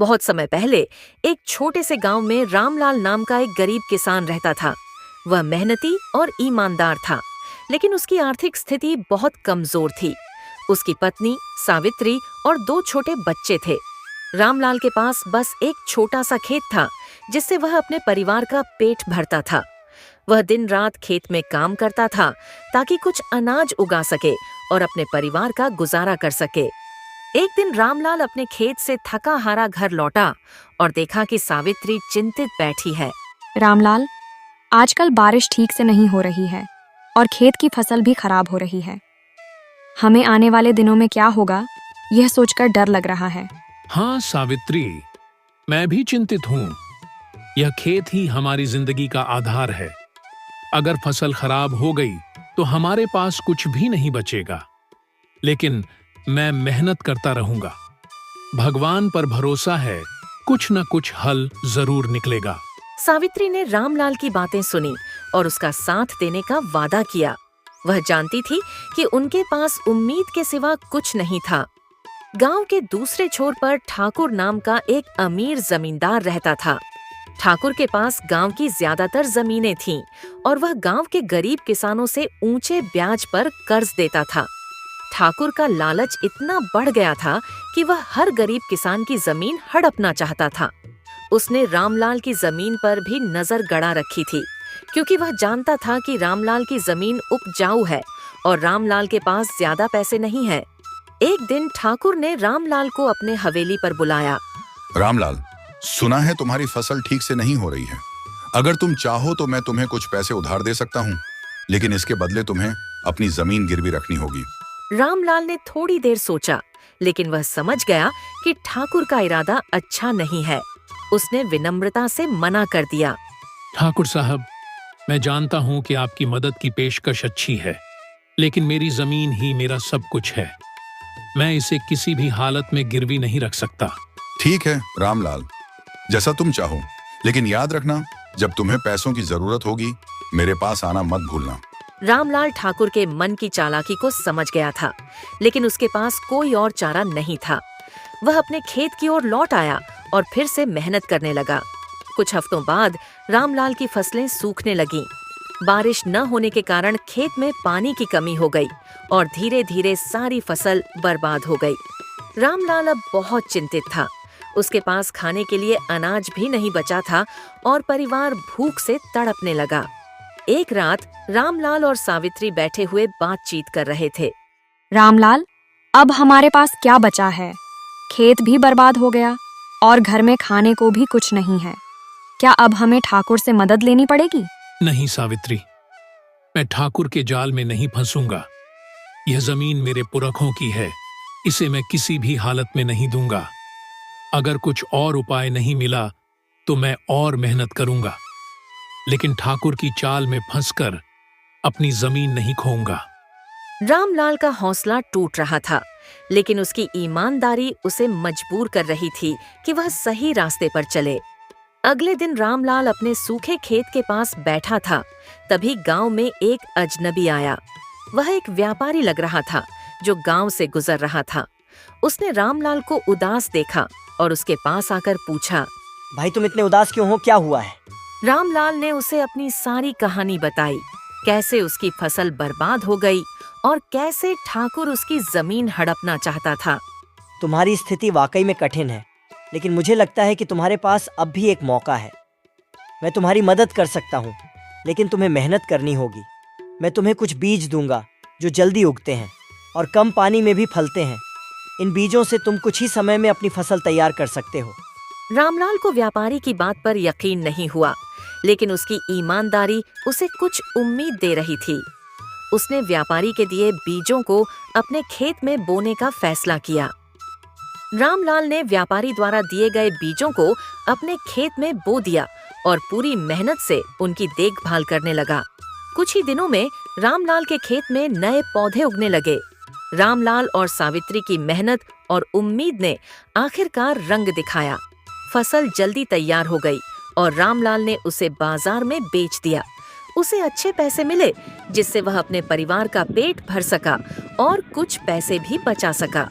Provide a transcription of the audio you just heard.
बहुत समय पहले एक छोटे से गांव में रामलाल नाम का एक गरीब किसान रहता था। वह मेहनती और ईमानदार था, लेकिन उसकी आर्थिक स्थिति बहुत कमजोर थी। उसकी पत्नी सावित्री और 2 छोटे बच्चे थे। रामलाल के पास बस एक छोटा सा खेत था, जिससे वह अपने परिवार का पेट भरता था। वह दिन रात खेत में काम करता था ताकि कुछ अनाज उगा सके और अपने परिवार का गुजारा कर सके। एक दिन रामलाल अपने खेत से थका हारा घर लौटा और देखा कि सावित्री चिंतित बैठी है। रामलाल, आजकल बारिश ठीक से नहीं हो रही है और खेत की फसल भी खराब हो रही है। हमें आने वाले दिनों में क्या होगा, यह सोचकर डर लग रहा है। हाँ सावित्री, मैं भी चिंतित हूँ। यह खेत ही हमारी जिंदगी का आधार है। अगर फसल खराब हो गई तो हमारे पास कुछ भी नहीं बचेगा। लेकिन मैं मेहनत करता रहूंगा। भगवान पर भरोसा है, कुछ न कुछ हल जरूर निकलेगा। सावित्री ने रामलाल की बातें सुनी और उसका साथ देने का वादा किया। वह जानती थी कि उनके पास उम्मीद के सिवा कुछ नहीं था। गांव के दूसरे छोर पर ठाकुर नाम का एक अमीर जमींदार रहता था। ठाकुर के पास गांव की ज्यादातर जमीनें थीं और वह गांव के गरीब किसानों से ऊंचे ब्याज पर कर्ज देता था। ठाकुर का लालच इतना बढ़ गया था कि वह हर गरीब किसान की जमीन हड़पना चाहता था। उसने रामलाल की जमीन पर भी नजर गड़ा रखी थी, क्योंकि वह जानता था कि रामलाल की जमीन उपजाऊ है और रामलाल के पास ज्यादा पैसे नहीं है। एक दिन ठाकुर ने रामलाल को अपने हवेली पर बुलाया। रामलाल, सुना है तुम्हारी फसल ठीक से नहीं हो रही है। अगर तुम चाहो तो मैं तुम्हें कुछ पैसे उधार दे सकता हूँ, लेकिन इसके बदले तुम्हें अपनी जमीन गिरवी रखनी होगी। रामलाल ने थोड़ी देर सोचा, लेकिन वह समझ गया कि ठाकुर का इरादा अच्छा नहीं है। उसने विनम्रता से मना कर दिया। ठाकुर साहब, मैं जानता हूँ कि आपकी मदद की पेशकश अच्छी है, लेकिन मेरी जमीन ही मेरा सब कुछ है। मैं इसे किसी भी हालत में गिरवी नहीं रख सकता। ठीक है रामलाल, जैसा तुम चाहो, लेकिन याद रखना, जब तुम्हें पैसों की जरूरत होगी मेरे पास आना मत भूलना। रामलाल ठाकुर के मन की चालाकी को समझ गया था, लेकिन उसके पास कोई और चारा नहीं था। वह अपने खेत की ओर लौट आया और फिर से मेहनत करने लगा। कुछ हफ्तों बाद रामलाल की फसलें सूखने लगीं। बारिश न होने के कारण खेत में पानी की कमी हो गई और धीरे धीरे सारी फसल बर्बाद हो गई। रामलाल अब बहुत चिंतित था। उसके पास खाने के लिए अनाज भी नहीं बचा था और परिवार भूख से तड़पने लगा। एक रात रामलाल और सावित्री बैठे हुए बातचीत कर रहे थे। रामलाल, अब हमारे पास क्या बचा है? खेत भी बर्बाद हो गया और घर में खाने को भी कुछ नहीं है। क्या अब हमें ठाकुर से मदद लेनी पड़ेगी? नहीं सावित्री, मैं ठाकुर के जाल में नहीं फंसूंगा। यह जमीन मेरे पुरखों की है, इसे मैं किसी भी हालत में नहीं दूंगा। अगर कुछ और उपाय नहीं मिला तो मैं और मेहनत करूंगा, लेकिन ठाकुर की चाल में फंसकर अपनी जमीन नहीं खोऊंगा। रामलाल का हौसला टूट रहा था, लेकिन उसकी ईमानदारी उसे मजबूर कर रही थी कि वह सही रास्ते पर चले। अगले दिन रामलाल अपने सूखे खेत के पास बैठा था, तभी गांव में एक अजनबी आया। वह एक व्यापारी लग रहा था जो गांव से गुजर रहा था। उसने रामलाल को उदास देखा और उसके पास आकर पूछा, भाई तुम इतने उदास क्यों हो, क्या हुआ है? रामलाल ने उसे अपनी सारी कहानी बताई, कैसे उसकी फसल बर्बाद हो गई और कैसे ठाकुर उसकी जमीन हड़पना चाहता था। तुम्हारी स्थिति वाकई में कठिन है, लेकिन मुझे लगता है कि तुम्हारे पास अब भी एक मौका है। मैं तुम्हारी मदद कर सकता हूँ, लेकिन तुम्हें मेहनत करनी होगी। मैं तुम्हें कुछ बीज दूंगा जो जल्दी उगते हैं और कम पानी में भी फलते हैं। इन बीजों से तुम कुछ ही समय में अपनी फसल तैयार कर सकते हो। रामलाल को व्यापारी की बात पर यकीन नहीं हुआ, लेकिन उसकी ईमानदारी उसे कुछ उम्मीद दे रही थी। उसने व्यापारी के दिए बीजों को अपने खेत में बोने का फैसला किया। रामलाल ने व्यापारी द्वारा दिए गए बीजों को अपने खेत में बो दिया और पूरी मेहनत से उनकी देखभाल करने लगा। कुछ ही दिनों में रामलाल के खेत में नए पौधे उगने लगे। रामलाल और सावित्री की मेहनत और उम्मीद ने आखिरकार रंग दिखाया। फसल जल्दी तैयार हो गई और रामलाल ने उसे बाजार में बेच दिया। उसे अच्छे पैसे मिले, जिससे वह अपने परिवार का पेट भर सका और कुछ पैसे भी बचा सका।